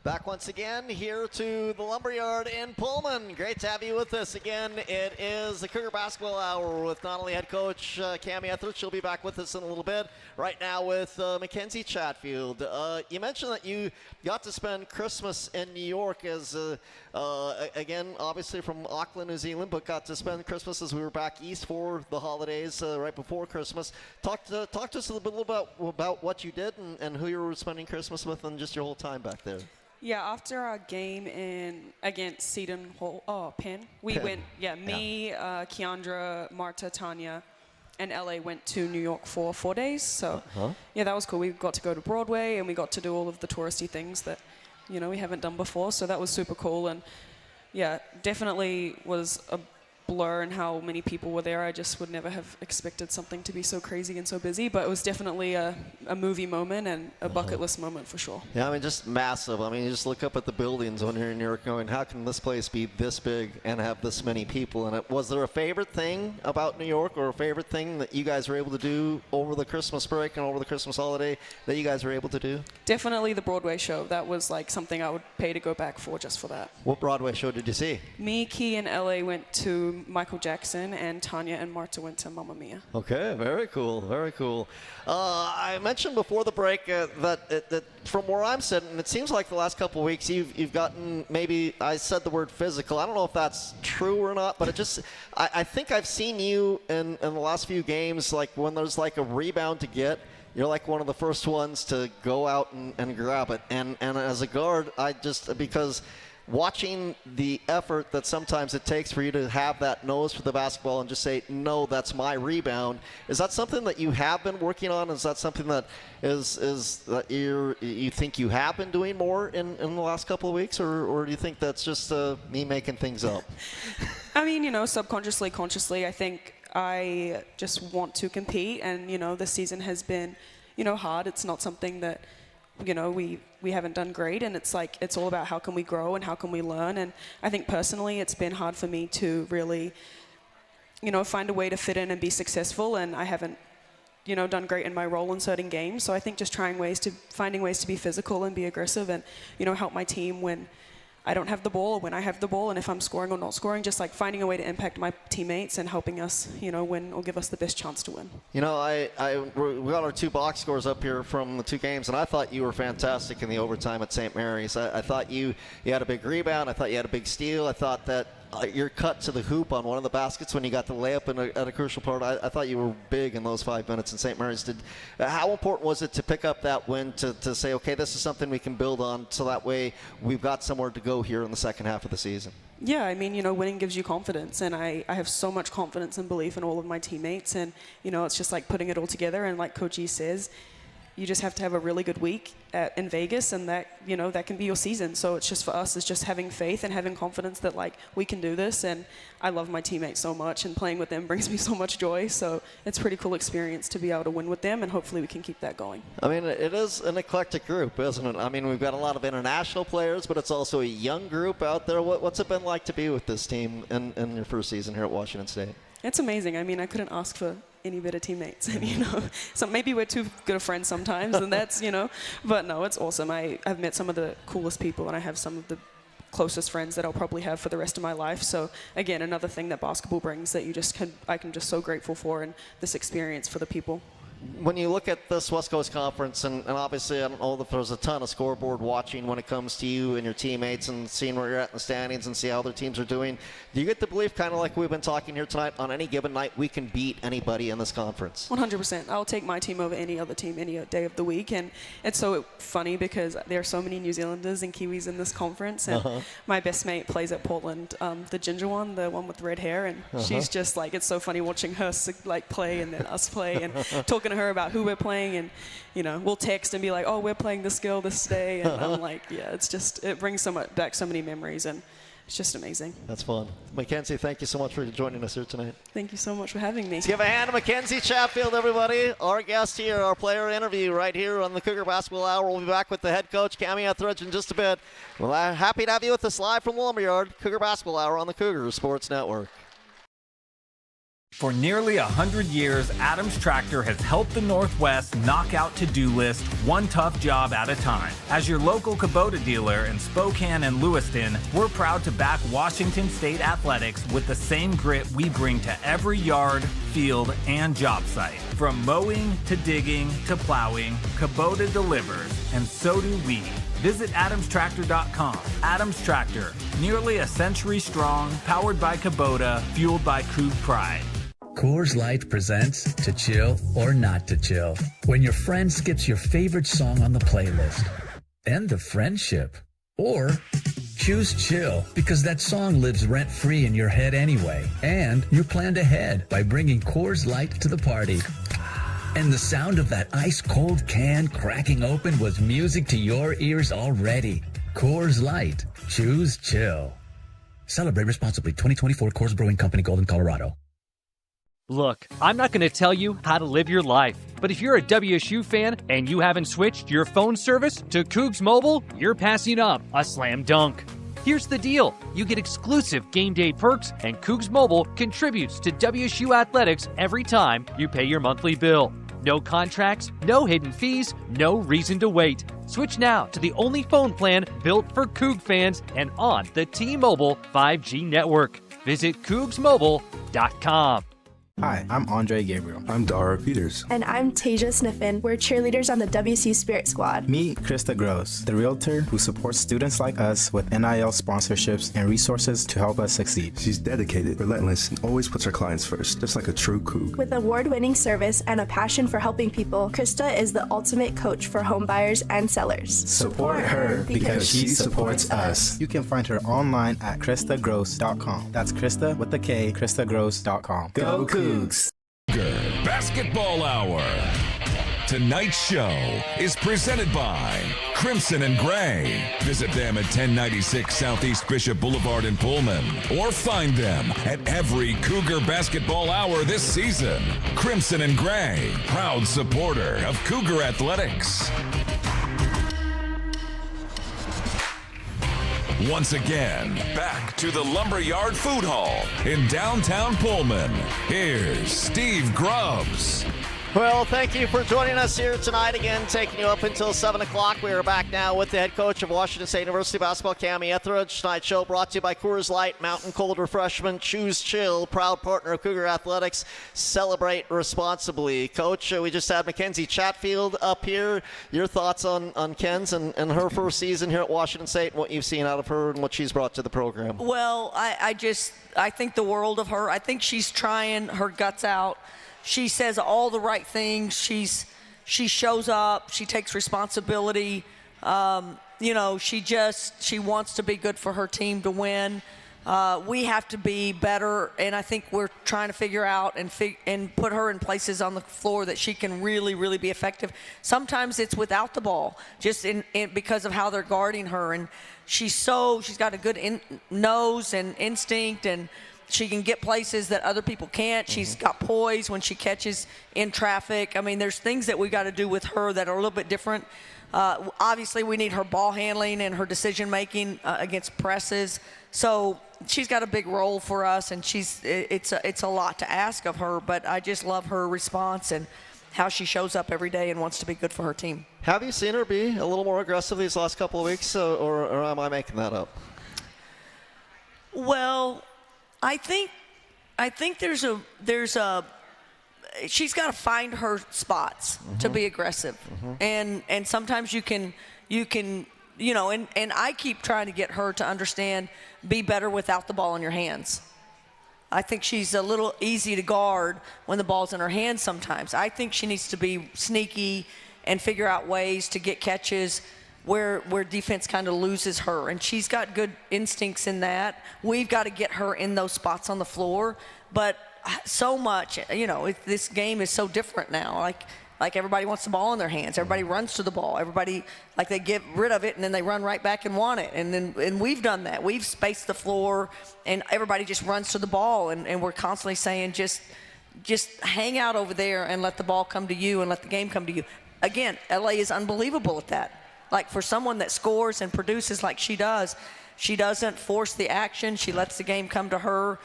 Back once again here to the Lumberyard in Pullman. Great to have you with us again. It is the Cougar Basketball Hour with not only head coach Kamie Ethridge, she'll be back with us in a little bit. Right now with Mackenzie Chatfield. You mentioned that you got to spend Christmas in New York as, again, obviously from Auckland, New Zealand, but got to spend Christmas as we were back east for the holidays right before Christmas. Talk to us a little bit about what you did and who you were spending Christmas with and just your whole time back there. Yeah, after our game against Seton Hall, Penn, we went, me, Keandra, Marta, Tanya, and LA went to New York for 4 days. So, yeah, that was cool. We got to go to Broadway, and we got to do all of the touristy things that, we haven't done before. So that was super cool. And, yeah, definitely was a blur in how many people were there. I just would never have expected something to be so crazy and so busy, but it was definitely a movie moment and a bucket list moment for sure. Yeah, I mean, just massive. I mean, you just look up at the buildings when you're in New York going, how can this place be this big and have this many people in it? Was there a favorite thing about New York or a favorite thing that you guys were able to do over the Christmas break and over the Christmas holiday that you guys were able to do? Definitely the Broadway show. That was like something I would pay to go back for just for that. What Broadway show did you see? Me, Key, and LA went to Michael Jackson, and Tanya and Marta went to Mamma Mia. Okay, very cool, very cool. I mentioned before the break that from where I'm sitting, it seems like the last couple of weeks you've gotten, maybe I said the word physical. I don't know if that's true or not, but it just I think I've seen you in the last few games, like when there's like a rebound to get, you're like one of the first ones to go out and grab it. And as a guard, because watching the effort that sometimes it takes for you to have that nose for the basketball and just say, no, that's my rebound. Is that something that you have been working on? Is that something that is that you think you have been doing more in the last couple of weeks? Or do you think that's just me making things up? I mean, subconsciously, consciously, I think I just want to compete. And, the season has been, hard. It's not something that, we haven't done great, and it's like it's all about how can we grow and how can we learn. And I think personally it's been hard for me to really find a way to fit in and be successful, and I haven't done great in my role in certain games. So I think just finding ways to be physical and be aggressive and help my team when I don't have the ball or when I have the ball, and if I'm scoring or not scoring, just like finding a way to impact my teammates and helping us, win or give us the best chance to win. We got our two box scores up here from the two games, and I thought you were fantastic in the overtime at St. Mary's. I thought you had a big rebound. I thought you had a big steal. I thought that your cut to the hoop on one of the baskets when you got the layup at a crucial part, I thought you were big in those 5 minutes in St. Mary's. How important was it to pick up that win to say, okay, this is something we can build on so that way we've got somewhere to go here in the second half of the season? Yeah, I mean, winning gives you confidence, and I have so much confidence and belief in all of my teammates, and, it's just like putting it all together, and like Coach E says, you just have to have a really good week in Vegas, and that that can be your season. So it's just for us, it's just having faith and having confidence that like we can do this. And I love my teammates so much, and playing with them brings me so much joy. So it's a pretty cool experience to be able to win with them, and hopefully we can keep that going. I mean, it is an eclectic group, isn't it? I mean, we've got a lot of international players, but it's also a young group out there. What's it been like to be with this team in your first season here at Washington State? It's amazing. I mean, I couldn't ask for any better teammates. And, so maybe we're too good of friends sometimes, and that's, but no, it's awesome. I've met some of the coolest people, and I have some of the closest friends that I'll probably have for the rest of my life. So again, another thing that basketball brings that I'm just so grateful for, and this experience for the people. When you look at this West Coast Conference, and obviously I don't know if there's a ton of scoreboard watching when it comes to you and your teammates and seeing where you're at in the standings and see how other teams are doing, do you get the belief, kind of like we've been talking here tonight, on any given night we can beat anybody in this conference? 100%. I'll take my team over any other team any day of the week. And it's so funny because there are so many New Zealanders and Kiwis in this conference, and my best mate plays at Portland, the ginger one, the one with red hair, and she's just like, it's so funny watching her like play and then us play and talking to her about who we're playing, and we'll text and be like, oh, we're playing this girl this day, and I'm like, yeah, it brings back so many memories, and it's just amazing. That's fun. Mackenzie, thank you so much for joining us here tonight. Thank you so much for having me. Let's give a hand to Mackenzie Chatfield, everybody. Our guest here, our player interview right here on the Cougar Basketball Hour. We'll be back with the head coach, Kamie Ethridge, in just a bit. Well, happy to have you with us live from Lumberyard. Cougar Basketball Hour on the Cougar Sports Network. For nearly 100 years, Adams Tractor has helped the Northwest knock out to-do list one tough job at a time. As your local Kubota dealer in Spokane and Lewiston, we're proud to back Washington State athletics with the same grit we bring to every yard, field, and job site. From mowing to digging to plowing, Kubota delivers, and so do we. Visit AdamsTractor.com. Adams Tractor, nearly a century strong, powered by Kubota, fueled by Coug pride. Coors Light presents To Chill or Not to Chill. When your friend skips your favorite song on the playlist. End the friendship. Or choose chill because that song lives rent-free in your head anyway. And you planned ahead by bringing Coors Light to the party. And the sound of that ice-cold can cracking open was music to your ears already. Coors Light. Choose chill. Celebrate responsibly. 2024 Coors Brewing Company, Golden, Colorado. Look, I'm not going to tell you how to live your life, but if you're a WSU fan and you haven't switched your phone service to Cougs Mobile, you're passing up a slam dunk. Here's the deal. You get exclusive game day perks, and Cougs Mobile contributes to WSU athletics every time you pay your monthly bill. No contracts, no hidden fees, no reason to wait. Switch now to the only phone plan built for Coug fans and on the T-Mobile 5G network. Visit CougsMobile.com. Hi, I'm Andre Gabriel. I'm Dara Peters. And I'm Tasia Sniffen. We're cheerleaders on the WSU Spirit Squad. Meet Krista Gross, the realtor who supports students like us with NIL sponsorships and resources to help us succeed. She's dedicated, relentless, and always puts her clients first, just like a true Coug. With award-winning service and a passion for helping people, Krista is the ultimate coach for home buyers and sellers. Support her because she supports us. You can find her online at KristaGross.com. That's Krista with the K, KristaGross.com. Go Cougs! Cougar Basketball Hour. Tonight's show is presented by Crimson and Gray. Visit them at 1096 Southeast Bishop Boulevard in Pullman, or find them at every Cougar Basketball Hour this season. Crimson and Gray, proud supporter of Cougar Athletics. Once again, back to the Lumberyard Food Hall in downtown Pullman. Here's Steve Grubbs. Well, thank you for joining us here tonight. Again, taking you up until 7 o'clock. We are back now with the head coach of Washington State University basketball, Kamie Ethridge. Tonight's show brought to you by Coors Light, Mountain Cold Refreshment, Choose Chill, proud partner of Cougar Athletics. Celebrate responsibly. Coach, we just had Mackenzie Chatfield up here. Your thoughts on Ken's and her first season here at Washington State, and what you've seen out of her and what she's brought to the program? Well, I think the world of her. I think she's trying her guts out. She says all the right things. She shows up. She takes responsibility. She wants to be good for her team to win. We have to be better, and I think we're trying to figure out and put her in places on the floor that she can really, really be effective. Sometimes it's without the ball, just because of how they're guarding her. And she's got a good nose and instinct, and she can get places that other people can't. She's got poise when she catches in traffic. I mean, there's things that we got to do with her that are a little bit different. Obviously, we need her ball handling and her decision-making against presses. So she's got a big role for us, and it's a lot to ask of her, but I just love her response and how she shows up every day and wants to be good for her team. Have you seen her be a little more aggressive these last couple of weeks, or am I making that up? Well, I think she's got to find her spots to be aggressive, and sometimes you can and I keep trying to get her to understand, be better without the ball in your hands. I think she's a little easy to guard when the ball's in her hands sometimes. I think she needs to be sneaky and figure out ways to get catches where defense kind of loses her, and she's got good instincts in that. We've got to get her in those spots on the floor, but so much, this game is so different now. Like everybody wants the ball in their hands. Everybody runs to the ball. Everybody, they get rid of it and then they run right back and want it. And we've done that. We've spaced the floor and everybody just runs to the ball, and we're constantly saying just hang out over there and let the ball come to you and let the game come to you. Again, LA is unbelievable at that. Like, for someone that scores and produces like she does, she doesn't force the action. She lets the game come to her.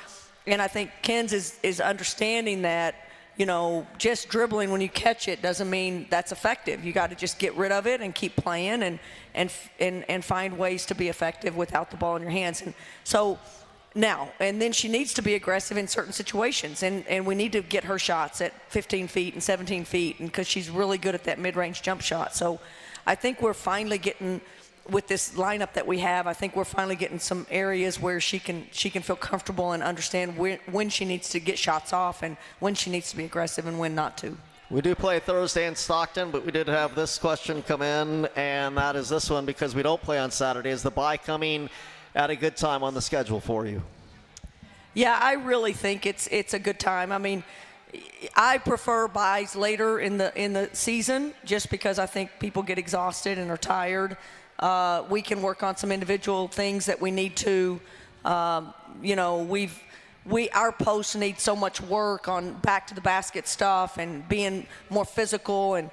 And I think Ken's is understanding that, you know, just dribbling when you catch it doesn't mean that's effective. You got to just get rid of it and keep playing and find ways to be effective without the ball in your hands. And so now, and then she needs to be aggressive in certain situations, and we need to get her shots at 15 feet and 17 feet, and because she's really good at that mid-range jump shot. So I think we're finally getting, with this lineup that we have, I think we're finally getting some areas where she can feel comfortable and understand when she needs to get shots off and when she needs to be aggressive and when not to. We do play Thursday in Stockton, but we did have this question come in, and that is this one, because we don't play on Saturday. Is the bye coming at a good time on the schedule for you? Yeah, I really think it's a good time. I mean, I prefer buys later in the season just because I think people get exhausted and are tired. We can work on some individual things that we need to. You know, our posts need so much work on back to the basket stuff and being more physical, and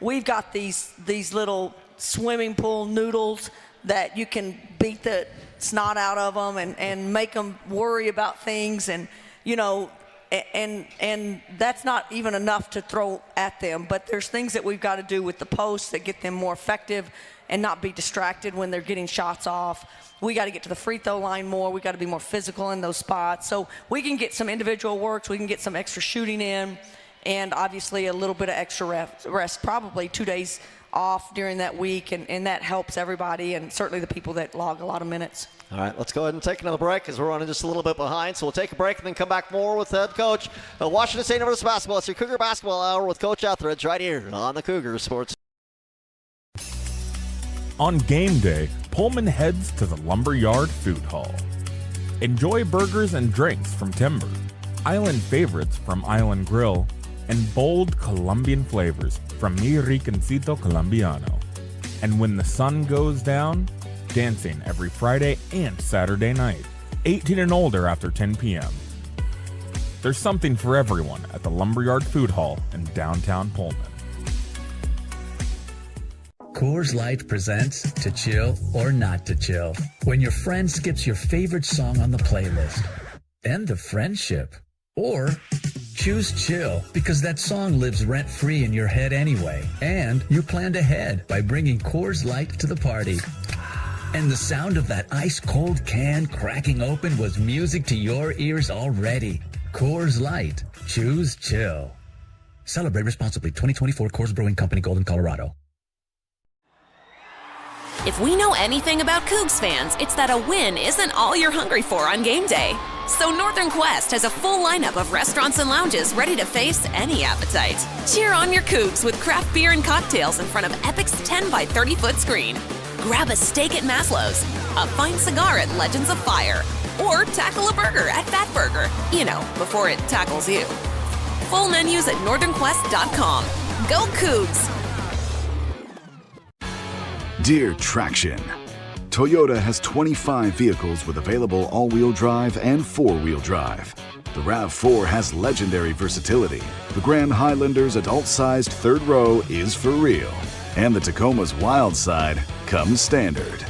we've got these little swimming pool noodles that you can beat the snot out of them and make them worry about things, and you know, and that's not even enough to throw at them, but there's things that we've got to do with the posts that get them more effective and not be distracted when they're getting shots off. We got to get to the free throw line more. We got to be more physical in those spots, so we can get some individual works, we can get some extra shooting in, and obviously a little bit of extra rest, probably 2 days off during that week, and that helps everybody and certainly the people that log a lot of minutes. All right, let's go ahead and take another break because we're running just a little bit behind. So we'll take a break and then come back more with head coach of Washington State University basketball. It's your Cougar Basketball Hour with Coach Ethridge right here on the Cougar Sports. On game day, Pullman heads to the Lumberyard Food Hall. Enjoy burgers and drinks from Timber, island favorites from Island Grill, and bold Colombian flavors from Mi Riconcito Colombiano. And when the sun goes down, dancing every Friday and Saturday night, 18 and older after 10 p.m. There's something for everyone at the Lumberyard Food Hall in downtown Pullman. Coors Light presents To Chill or Not to Chill. When your friend skips your favorite song on the playlist. End of friendship. Or choose chill because that song lives rent-free in your head anyway. And you planned ahead by bringing Coors Light to the party. And the sound of that ice-cold can cracking open was music to your ears already. Coors Light. Choose chill. Celebrate responsibly. 2024 Coors Brewing Company, Golden, Colorado. If we know anything about Cougs fans, it's that a win isn't all you're hungry for on game day. So Northern Quest has a full lineup of restaurants and lounges ready to face any appetite. Cheer on your Cougs with craft beer and cocktails in front of Epic's 10 by 30 foot screen. Grab a steak at Maslow's, a fine cigar at Legends of Fire, or tackle a burger at Fat Burger, you know, before it tackles you. Full menus at northernquest.com. Go Cougs! Dear Traction, Toyota has 25 vehicles with available all-wheel drive and four-wheel drive. The RAV4 has legendary versatility. The Grand Highlander's adult-sized third row is for real. And the Tacoma's wild side comes standard.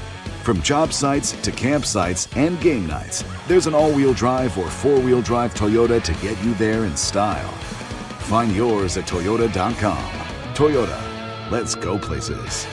From job sites to campsites and game nights, there's an all-wheel drive or four-wheel drive Toyota to get you there in style. Find yours at Toyota.com. Toyota, let's go places.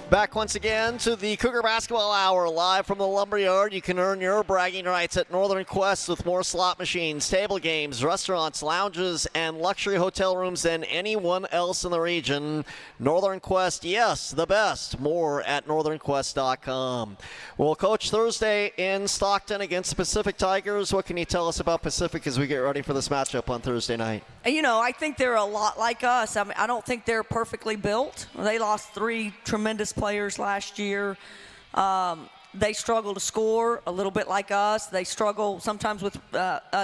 Back once again to the Cougar Basketball Hour, live from the Lumberyard. You can earn your bragging rights at Northern Quest with more slot machines, table games, restaurants, lounges, and luxury hotel rooms than anyone else in the region. Northern Quest, yes, the best. More at northernquest.com. Well, Coach, Thursday in Stockton against Pacific Tigers. What can you tell us about Pacific as we get ready for this matchup on Thursday night? You know, I think they're a lot like us. I mean, I don't think they're perfectly built. They lost 3 tremendous players last year. They struggle to score a little bit like us. They struggle sometimes with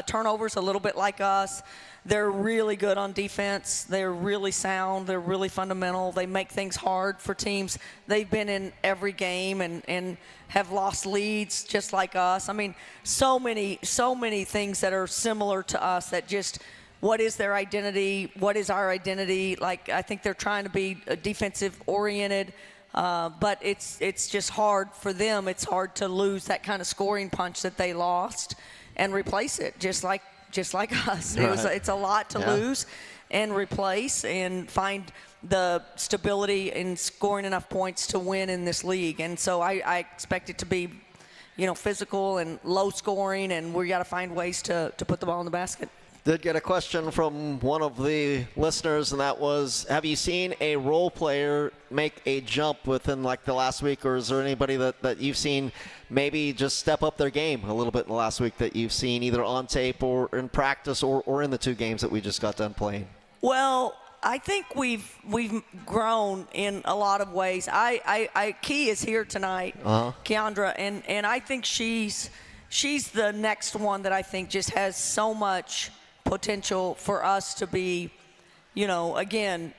turnovers a little bit like us. They're really good on defense. They're really sound. They're really fundamental. They make things hard for teams. They've been in every game and have lost leads just like us. I mean, so many things that are similar to us that just – what is their identity? What is our identity? Like, I think they're trying to be defensive oriented. But it's just hard for them. It's hard to lose that kind of scoring punch that they lost and replace it, just like us. Right. It's a lot to lose and replace and find the stability in scoring enough points to win in this league. And so I expect it to be, physical and low scoring, and we got to find ways to put the ball in the basket. Did get a question from one of the listeners, and that was, have you seen a role player make a jump within like the last week, or is there anybody that you've seen maybe just step up their game a little bit in the last week that you've seen either on tape or in practice or in the 2 games that we just got done playing? Well, I think we've grown in a lot of ways. Key is here tonight, Keandra, and I think she's the next one that I think just has so much potential for us to be, again,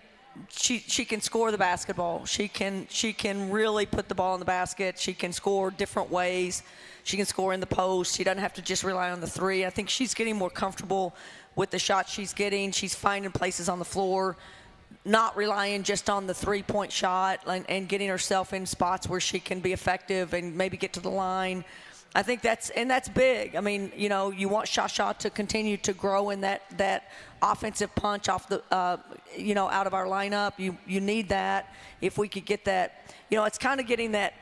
she can score the basketball. She can really put the ball in the basket. She can score different ways. She can score in the post. She doesn't have to just rely on the 3. I think she's getting more comfortable with the shots she's getting. She's finding places on the floor, not relying just on the 3-point shot and getting herself in spots where she can be effective and maybe get to the line. I think that's big. I mean, you want Shasha to continue to grow in that offensive punch off the, out of our lineup. You need that. If we could get that, it's kind of getting that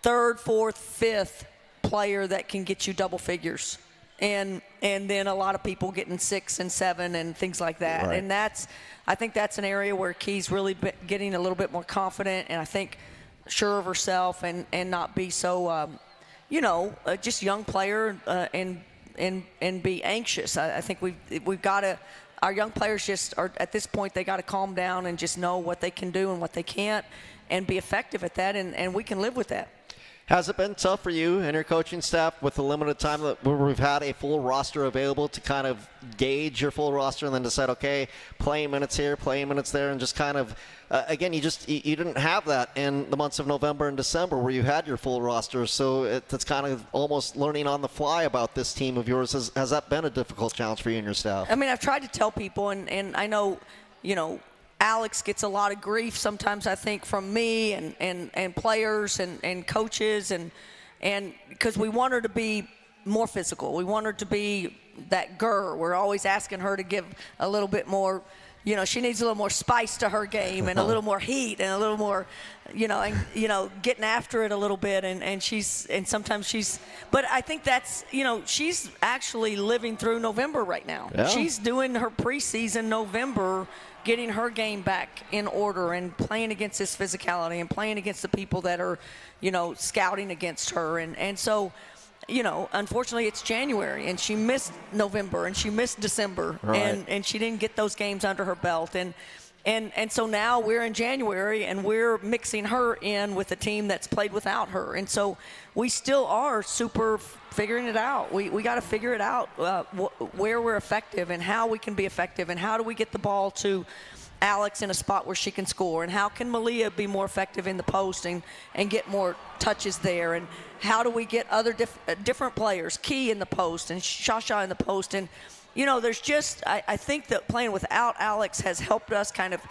3rd, 4th, 5th player that can get you double figures. And then a lot of people getting 6 and 7 and things like that. Right. And I think that's an area where Key's really getting a little bit more confident, and I think sure of herself and not be so, just young player and be anxious. I think we've got to, our young players just are at this point, they got to calm down and just know what they can do and what they can't and be effective at that, and we can live with that. Has it been tough for you and your coaching staff with the limited time where we've had a full roster available to kind of gauge your full roster and then decide, okay, playing minutes here, playing minutes there, and just kind of, again, you didn't have that in the months of November and December where you had your full roster, so it's kind of almost learning on the fly about this team of yours. Has that been a difficult challenge for you and your staff? I mean, I've tried to tell people, and I know, Alex gets a lot of grief sometimes, I think, from me and players and coaches, and because we want her to be more physical. We want her to be that girl. We're always asking her to give a little bit more, she needs a little more spice to her game and a little more heat and a little more, getting after it a little bit. And sometimes she's, but I think that's, she's actually living through November right now. Yeah. She's doing her preseason November, getting her game back in order and playing against this physicality and playing against the people that are, scouting against her. And so, unfortunately it's January and she missed November and she missed December, right. and she didn't get those games under her belt. And so now we're in January and we're mixing her in with a team that's played without her. And so we still are super figuring it out. We got to figure it out where we're effective and how we can be effective and how do we get the ball to Alex in a spot where she can score, and how can Malia be more effective in the post and get more touches there, and how do we get other different players, Key in the post and Shasha in the post. And there's just, I think that playing without Alex has helped us kind of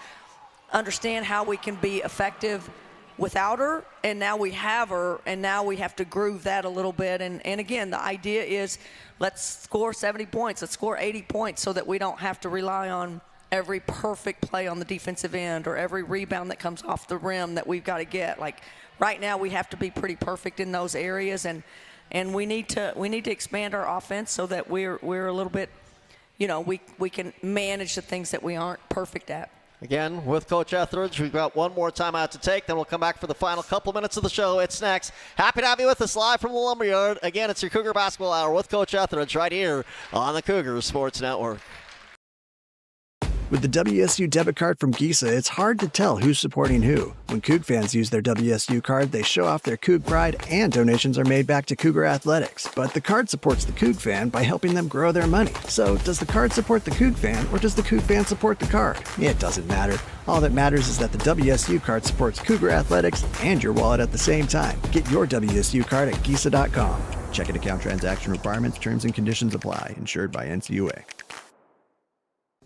understand how we can be effective without her, and now we have her, and now we have to groove that a little bit. And again, the idea is let's score 70 points, let's score 80 points so that we don't have to rely on every perfect play on the defensive end or every rebound that comes off the rim that we've got to get. Like right now we have to be pretty perfect in those areas, and we need to expand our offense so that we're a little bit, we can manage the things that we aren't perfect at. Again, with Coach Ethridge, we've got one more timeout to take, then we'll come back for the final couple minutes of the show. It's next. Happy to have you with us live from the Lumberyard. Again, it's your Cougar Basketball Hour with Coach Ethridge right here on the Cougar Sports Network. With the WSU debit card from Giza, it's hard to tell who's supporting who. When Coug fans use their WSU card, they show off their Coug pride and donations are made back to Cougar Athletics. But the card supports the Coug fan by helping them grow their money. So does the card support the Coug fan, or does the Coug fan support the card? It doesn't matter. All that matters is that the WSU card supports Cougar Athletics and your wallet at the same time. Get your WSU card at Giza.com. Checking account transaction requirements, terms and conditions apply. Insured by NCUA.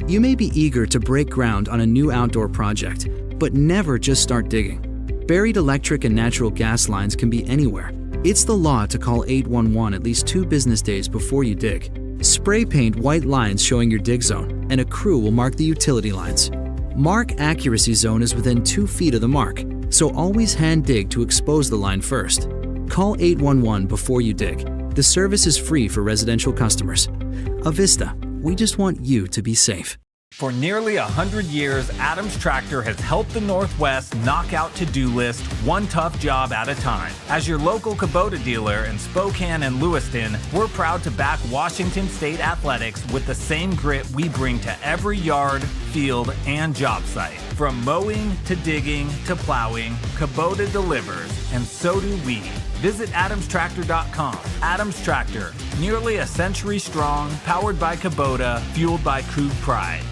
You may be eager to break ground on a new outdoor project, but never just start digging. Buried electric and natural gas lines can be anywhere. It's the law to call 811 at least 2 business days before you dig. Spray paint white lines showing your dig zone, and a crew will mark the utility lines. Mark accuracy zone is within 2 feet of the mark, so always hand dig to expose the line first. Call 811 before you dig. The service is free for residential customers. Avista, we just want you to be safe. For nearly 100 years, Adams Tractor has helped the Northwest knock out to-do list one tough job at a time. As your local Kubota dealer in Spokane and Lewiston, we're proud to back Washington State athletics with the same grit we bring to every yard, field, and job site. From mowing to digging to plowing, Kubota delivers, and so do we. Visit adamstractor.com. Adams Tractor, nearly a century strong, powered by Kubota, fueled by Coug pride.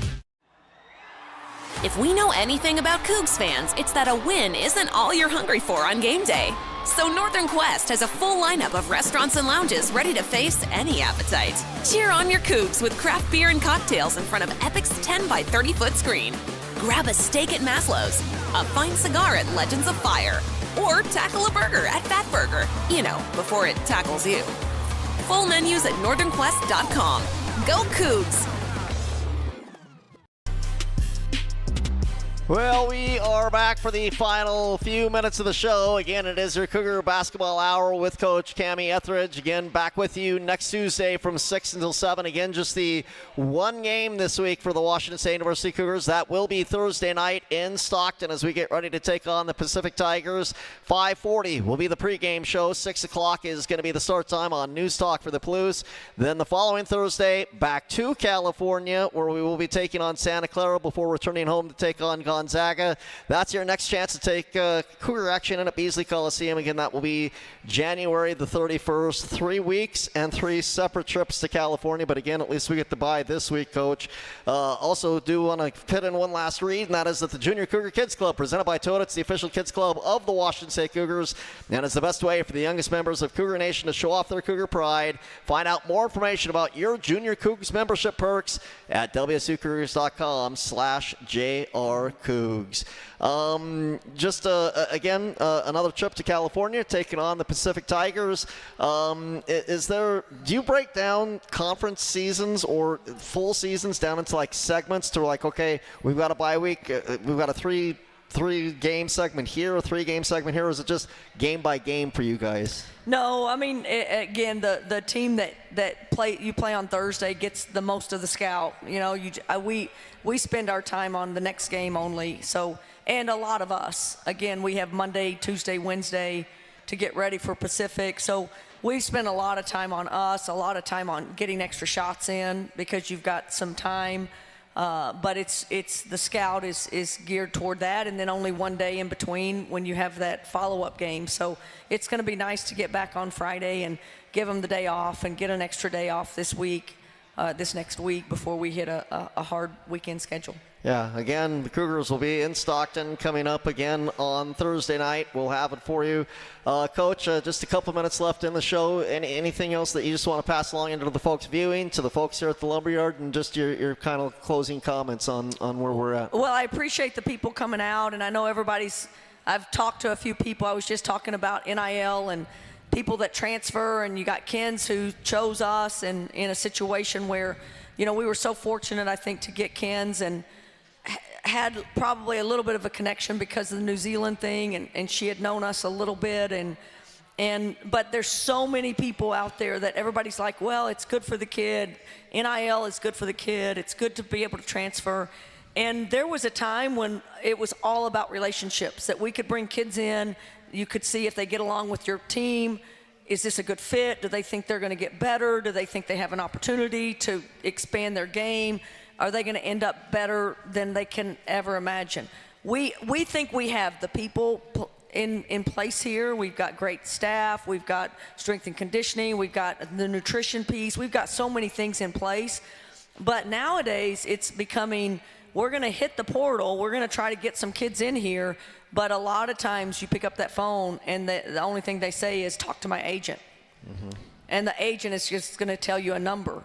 If we know anything about Cougs fans, it's that a win isn't all you're hungry for on game day. So Northern Quest has a full lineup of restaurants and lounges ready to face any appetite. Cheer on your Cougs with craft beer and cocktails in front of Epic's 10 by 30 foot screen. Grab a steak at Maslow's, a fine cigar at Legends of Fire, or tackle a burger at Fat Burger, you know, before it tackles you. Full menus at northernquest.com. Go Cougs! Well, we are back for the final few minutes of the show. Again, it is your Cougar Basketball Hour with Coach Kamie Ethridge. Again, back with you next Tuesday from 6 until 7. Again, just the one game this week for the Washington State University Cougars. That will be Thursday night in Stockton as we get ready to take on the Pacific Tigers. 5:40 will be the pregame show. 6 o'clock is going to be the start time on News Talk for the Palouse. Then the following Thursday, back to California, where we will be taking on Santa Clara before returning home to take on Gonzaga. That's your next chance to take Cougar action in at Beasley Coliseum. Again, that will be January the 31st. 3 weeks and 3 separate trips to California. But again, at least we get to buy this week, Coach. Also do want to fit in one last read, and that is that the Junior Cougar Kids Club, presented by Toyota. It's the official kids club of the Washington State Cougars, and it's the best way for the youngest members of Cougar Nation to show off their Cougar pride. Find out more information about your Junior Cougars membership perks at wsucougars.com/JRCougs. Again, another trip to California, taking on the Pacific Tigers. Do you break down conference seasons or full seasons down into like segments to like, okay, we've got a bye week, we've got a three game segment here, a 3 game segment here, or is it just game by game for you guys? No, I mean, again, the team that you play on Thursday gets the most of the scout. You know, we spend our time on the next game only. So, and a lot of us, again, we have Monday, Tuesday, Wednesday to get ready for Pacific. So we spend a lot of time on us, a lot of time on getting extra shots in because you've got some time. But it's the scout is geared toward that, and then only one day in between when you have that follow-up game. So it's going to be nice to get back on Friday and give them the day off and get an extra day off this next week before we hit a hard weekend schedule. Yeah, again, the Cougars will be in Stockton coming up again on Thursday night. We'll have it for you. Coach, just a couple minutes left in the show. Anything else that you just want to pass along into the folks viewing, to the folks here at the Lumberyard, and just your kind of closing comments on where we're at? Well, I appreciate the people coming out, and I know I've talked to a few people. I was just talking about NIL and people that transfer, and you got Kens who chose us and in a situation where, you know, we were so fortunate, I think, to get Kens and had probably a little bit of a connection because of the New Zealand thing, and she had known us a little bit, but there's so many people out there that everybody's like, well, it's good for the kid. NIL is good for the kid. It's good to be able to transfer. And there was a time when it was all about relationships, that we could bring kids in. You could see if they get along with your team. Is this a good fit? Do they think they're going to get better? Do they think they have an opportunity to expand their game? Are they going to end up better than they can ever imagine? We think we have the people in place here. We've got great staff. We've got strength and conditioning. We've got the nutrition piece. We've got so many things in place. But nowadays, it's becoming, we're going to hit the portal. We're going to try to get some kids in here. But a lot of times you pick up that phone, and the only thing they say is, talk to my agent. Mm-hmm. And the agent is just going to tell you a number.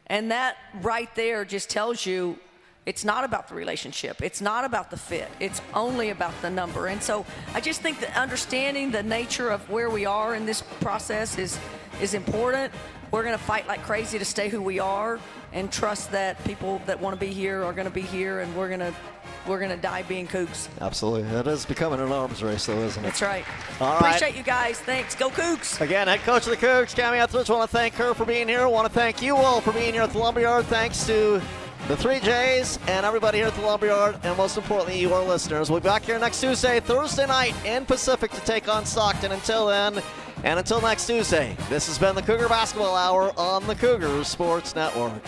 And that right there just tells you It's not about the relationship. It's not about the fit. It's only about the number. And so I just think that understanding the nature of where we are in this process is important. We're going to fight like crazy to stay who we are and trust that people that want to be here are going to be here, and we're going to die being Cougs. Absolutely. It is becoming an arms race, though, isn't it? That's right. All right. Appreciate you guys. Thanks. Go Cougs. Again, head coach of the Cougs, Kamie Ethridge. Want to thank her for being here. Want to thank you all for being here at the Lumberyard. Thanks to the 3Js and everybody here at the Lumberyard, and most importantly, you, our listeners. We'll be back here next Tuesday, Thursday night in Pacific to take on Stockton. Until then, and until next Tuesday, this has been the Cougar Basketball Hour on the Cougar Sports Network.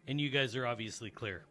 And you guys are obviously clear.